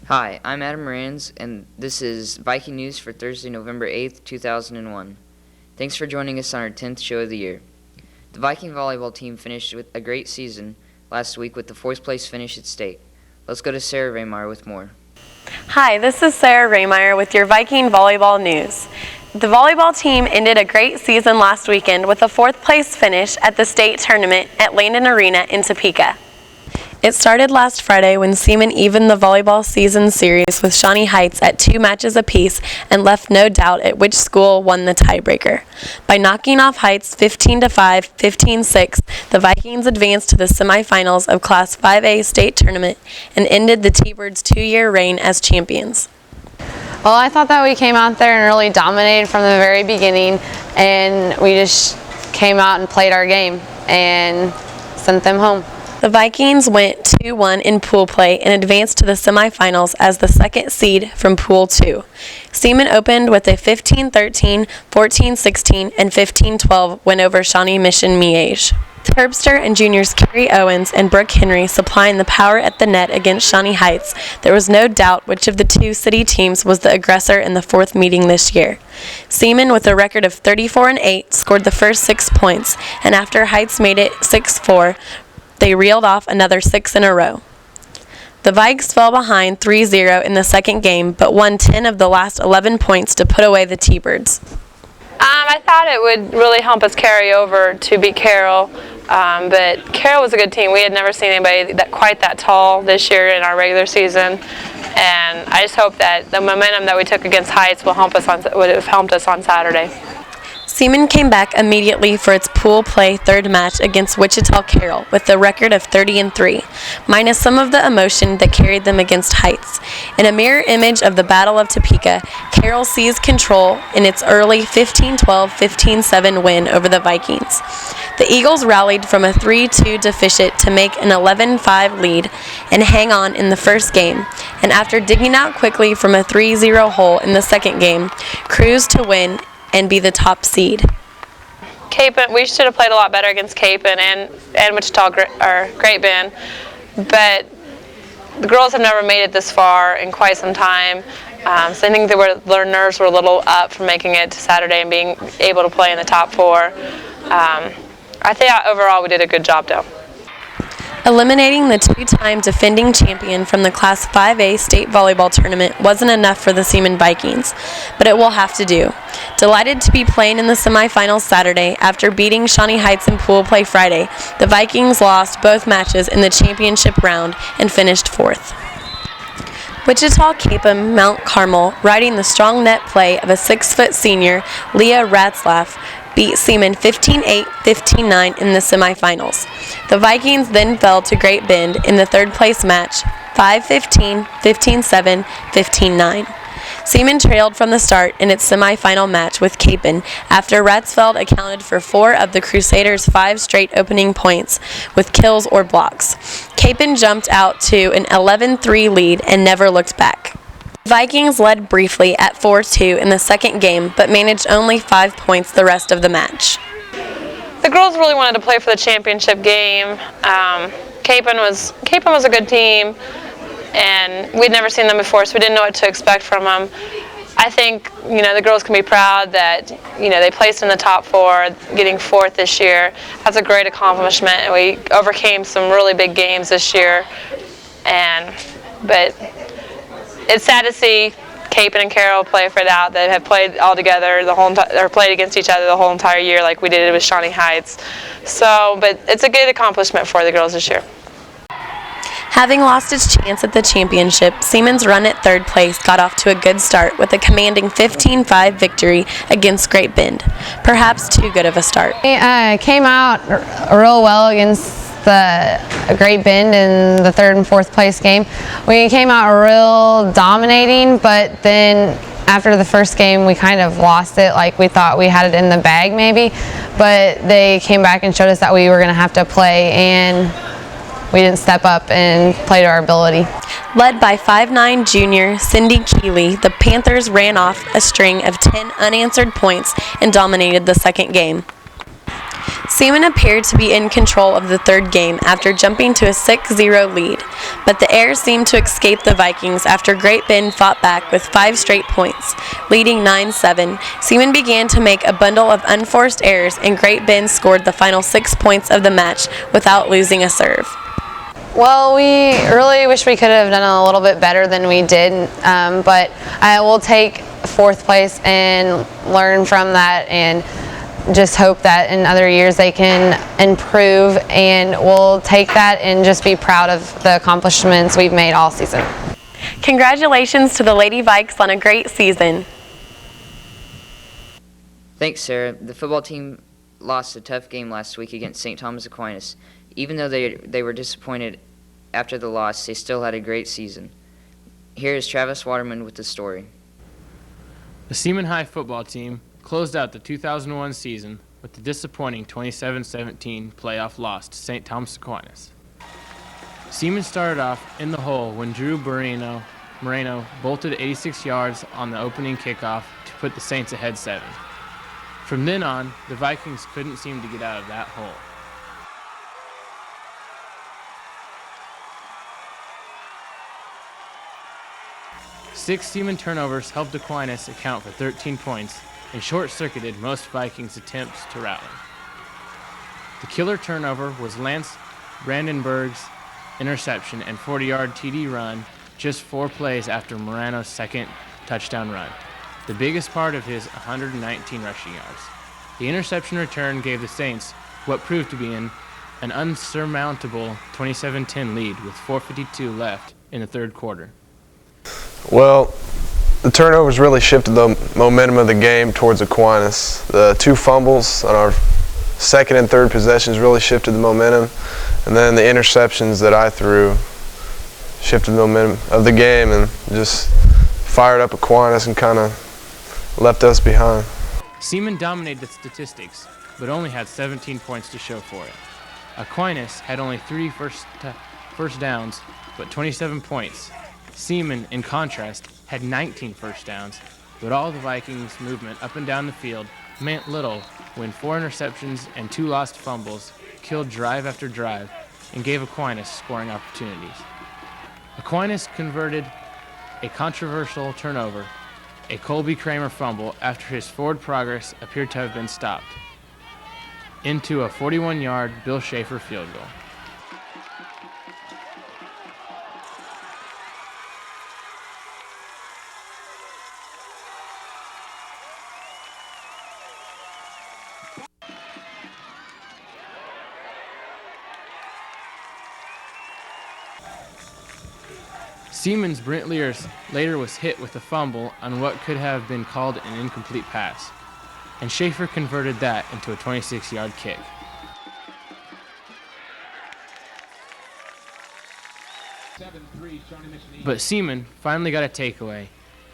Hi, I'm Adam Moranz, and this is Viking News for Thursday, November 8th, 2001. Thanks for joining us on our 10th show of the year. The Viking volleyball team finished with a great season last week with the 4th place finish at state. Let's go to Sarah Raymeyer with more. Hi, this is Sarah Raymeyer with your Viking volleyball news. The volleyball team ended a great season last weekend with a 4th place finish at the state tournament at Landon Arena in Topeka. It started last Friday when Seaman evened the volleyball season series with Shawnee Heights at 2 matches apiece and left no doubt at which school won the tiebreaker. By knocking off Heights 15-5, 15-6, the Vikings advanced to the semifinals of Class 5A state tournament and ended the T-Birds' 2-year reign as champions. Well, I thought that we came out there and really dominated from the very beginning, and we just came out and played our game and sent them home. The Vikings went 2-1 in pool play and advanced to the semifinals as the second seed from Pool 2. Seaman opened with a 15-13, 14-16, and 15-12 win over Shawnee Mission Miege. Herbster and juniors Carrie Owens and Brooke Henry supplying the power at the net against Shawnee Heights, there was no doubt which of the two city teams was the aggressor in the 4th meeting this year. Seaman, with a record of 34-8, scored the first 6 points, and after Heights made it 6-4, they reeled off another 6 in a row. The Vikes fell behind 3-0 in the second game, but won 10 of the last 11 points to put away the T-Birds. I thought it would really help us carry over to beat Carroll, but Carroll was a good team. We had never seen anybody quite that tall this year in our regular season, and I just hope that the momentum that we took against Heights would have helped us on Saturday. Seaman came back immediately for its pool play 3rd match against Wichita Carroll with a record of 30-3, minus some of the emotion that carried them against Heights. In a mirror image of the Battle of Topeka, Carroll seized control in its early 15-12, 15-7 win over the Vikings. The Eagles rallied from a 3-2 deficit to make an 11-5 lead and hang on in the first game, and after digging out quickly from a 3-0 hole in the second game, cruised to win and be the top seed. Capon, we should have played a lot better against Capon and Wichita or Great Bend, but the girls have never made it this far in quite some time. So I think their nerves were a little up from making it to Saturday and being able to play in the top 4. I think overall we did a good job though. Eliminating the 2-time defending champion from the Class 5A state volleyball tournament wasn't enough for the Seaman Vikings, but it will have to do. Delighted to be playing in the semifinals Saturday after beating Shawnee Heights in pool play Friday, the Vikings lost both matches in the championship round and finished 4th. Wichita Capon Mount Carmel, riding the strong net play of a 6-foot senior, Leah Ratzlaff, beat Seaman 15-8, 15-9 in the semifinals. The Vikings then fell to Great Bend in the 3rd place match, 5-15, 15-7, 15-9. Seaman trailed from the start in its semifinal match with Capon after Ratzfeld accounted for 4 of the Crusaders' 5 straight opening points with kills or blocks. Capon jumped out to an 11-3 lead and never looked back. Vikings led briefly at 4-2 in the second game, but managed only 5 points the rest of the match. The girls really wanted to play for the championship game. Capon was a good team, and we'd never seen them before, so we didn't know what to expect from them. I think the girls can be proud that they placed in the top 4, getting 4th this year. That's a great accomplishment, and we overcame some really big games this year. But it's sad to see Capon and Carroll play for that. They have played all together or played against each other the whole entire year, like we did with Shawnee Heights. But it's a good accomplishment for the girls this year. Having lost its chance at the championship, Seaman's run at 3rd place got off to a good start with a commanding 15-5 victory against Great Bend. Perhaps too good of a start. We came out real well against the Great Bend in the 3rd and 4th place game. We came out real dominating, but then after the first game we kind of lost it. Like we thought we had it in the bag maybe, but they came back and showed us that we were going to have to play, and we didn't step up and play to our ability. Led by 5'9" junior Cindy Keeley, the Panthers ran off a string of 10 unanswered points and dominated the second game. Seaman appeared to be in control of the third game after jumping to a 6-0 lead, but the Airs seemed to escape the Vikings after Great Bend fought back with 5 straight points, leading 9-7. Seaman began to make a bundle of unforced errors, and Great Bend scored the final 6 points of the match without losing a serve. Well, we really wish we could have done a little bit better than we did, but I will take fourth place and learn from that, and just hope that in other years they can improve, and we'll take that and just be proud of the accomplishments we've made all season. Congratulations to the Lady Vikes on a great season. Thanks, Sarah. The football team lost a tough game last week against St. Thomas Aquinas. Even though they were disappointed after the loss, they still had a great season. Here is Travis Waterman with the story. The Seaman High football team closed out the 2001 season with the disappointing 27-17 playoff loss to St. Thomas Aquinas. Seaman started off in the hole when Drew Moreno bolted 86 yards on the opening kickoff to put the Saints ahead 7. From then on, the Vikings couldn't seem to get out of that hole. Six Seaman turnovers helped Aquinas account for 13 points and short-circuited most Vikings' attempts to rally. The killer turnover was Lance Brandenburg's interception and 40-yard TD run just 4 plays after Morano's second touchdown run, the biggest part of his 119 rushing yards. The interception return gave the Saints what proved to be an unsurmountable 27-10 lead with 4:52 left in the third quarter. Well, the turnovers really shifted the momentum of the game towards Aquinas. The 2 fumbles on our second and third possessions really shifted the momentum, and then the interceptions that I threw shifted the momentum of the game and just fired up Aquinas and kind of left us behind. Seaman dominated the statistics, but only had 17 points to show for it. Aquinas had only 3 first downs, but 27 points. Seaman, in contrast, had 19 first downs, but all the Vikings' movement up and down the field meant little when 4 interceptions and 2 lost fumbles killed drive after drive and gave Aquinas scoring opportunities. Aquinas converted a controversial turnover, a Colby Kramer fumble after his forward progress appeared to have been stopped, into a 41-yard Bill Schaefer field goal. Seaman's Brent Lears later was hit with a fumble on what could have been called an incomplete pass, and Schaefer converted that into a 26-yard kick. But Seaman finally got a takeaway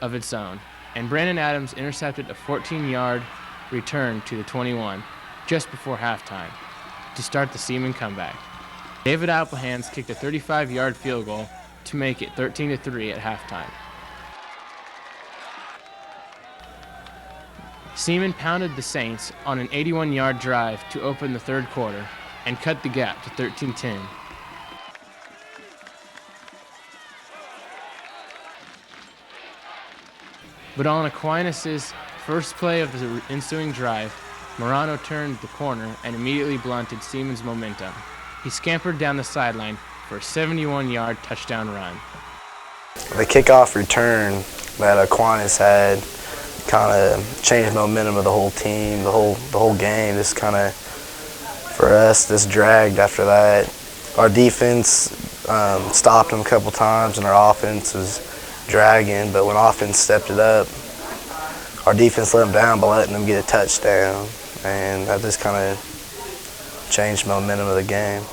of its own, and Brandon Adams intercepted a 14-yard return to the 21 just before halftime to start the Seaman comeback. David Applehans kicked a 35-yard field goal to make it 13-3 at halftime. Seaman pounded the Saints on an 81-yard drive to open the third quarter and cut the gap to 13-10. But on Aquinas' first play of the ensuing drive, Morano turned the corner and immediately blunted Seaman's momentum. He scampered down the sideline for a 71-yard touchdown run. The kickoff return that Aquinas had kind of changed the momentum of the whole team, the whole game. Just kind of, for us, this dragged after that. Our defense stopped them a couple times, and our offense was dragging. But when offense stepped it up, our defense let them down by letting them get a touchdown, and that just kind of changed the momentum of the game.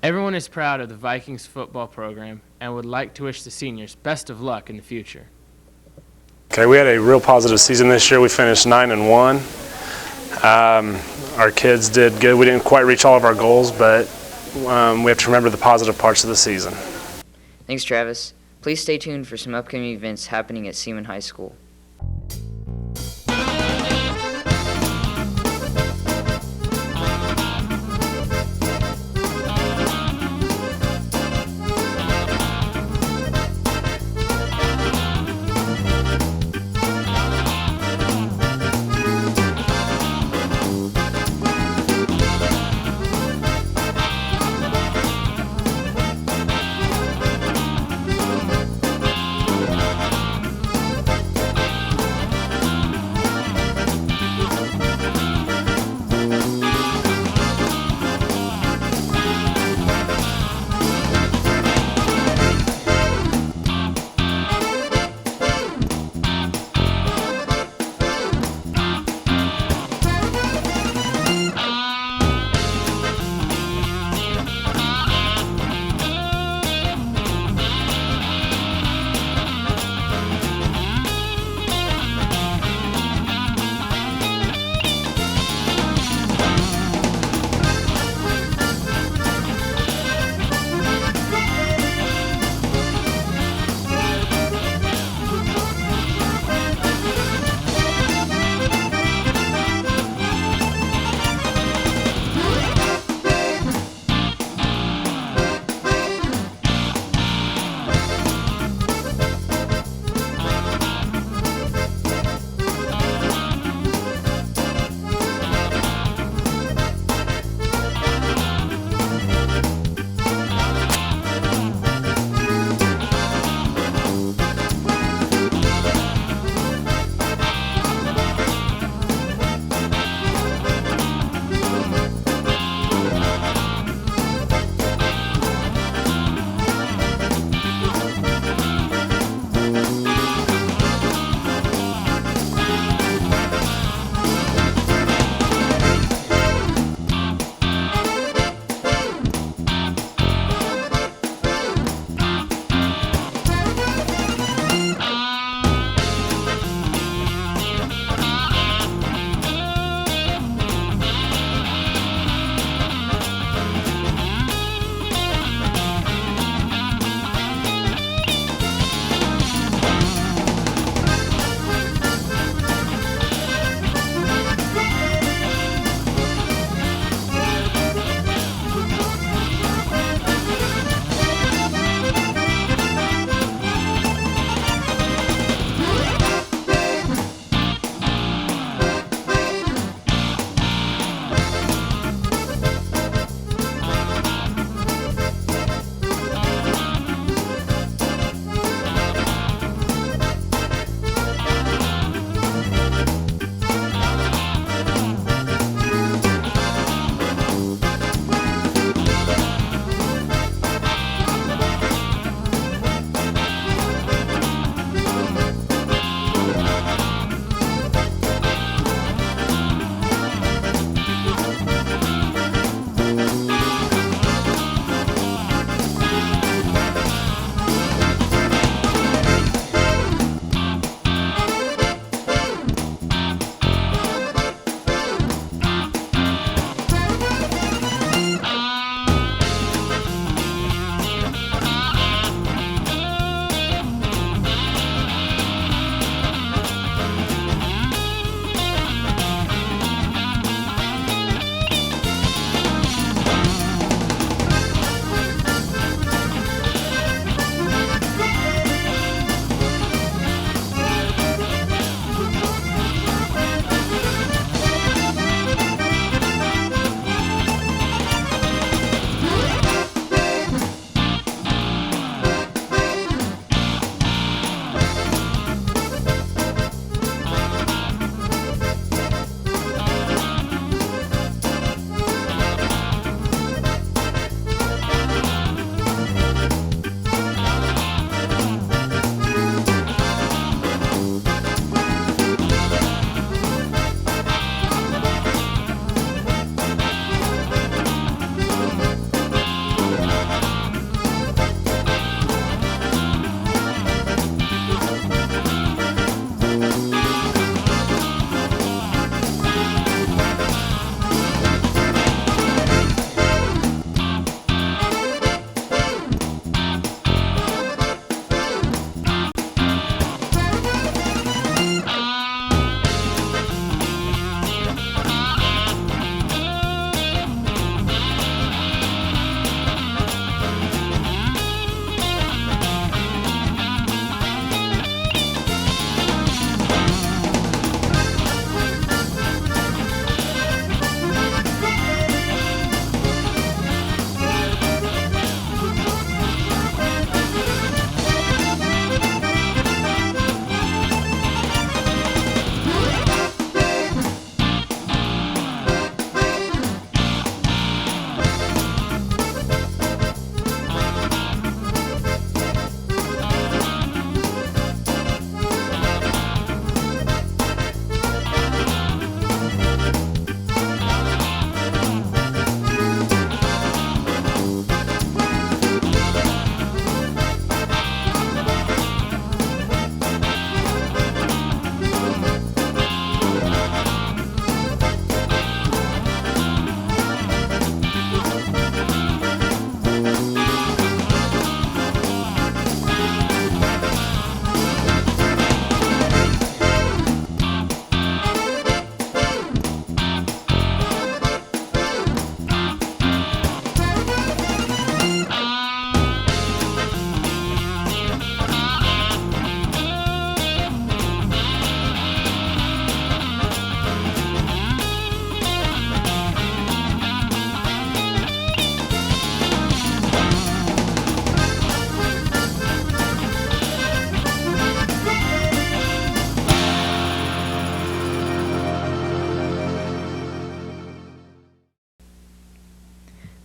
Everyone is proud of the Vikings football program and would like to wish the seniors best of luck in the future. Okay, we had a real positive season this year. We finished 9-1. Our kids did good. We didn't quite reach all of our goals, but we have to remember the positive parts of the season. Thanks, Travis. Please stay tuned for some upcoming events happening at Seaman High School.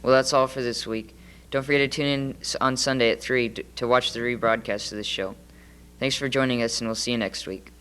Well, that's all for this week. Don't forget to tune in on Sunday at 3 to watch the rebroadcast of this show. Thanks for joining us, and we'll see you next week.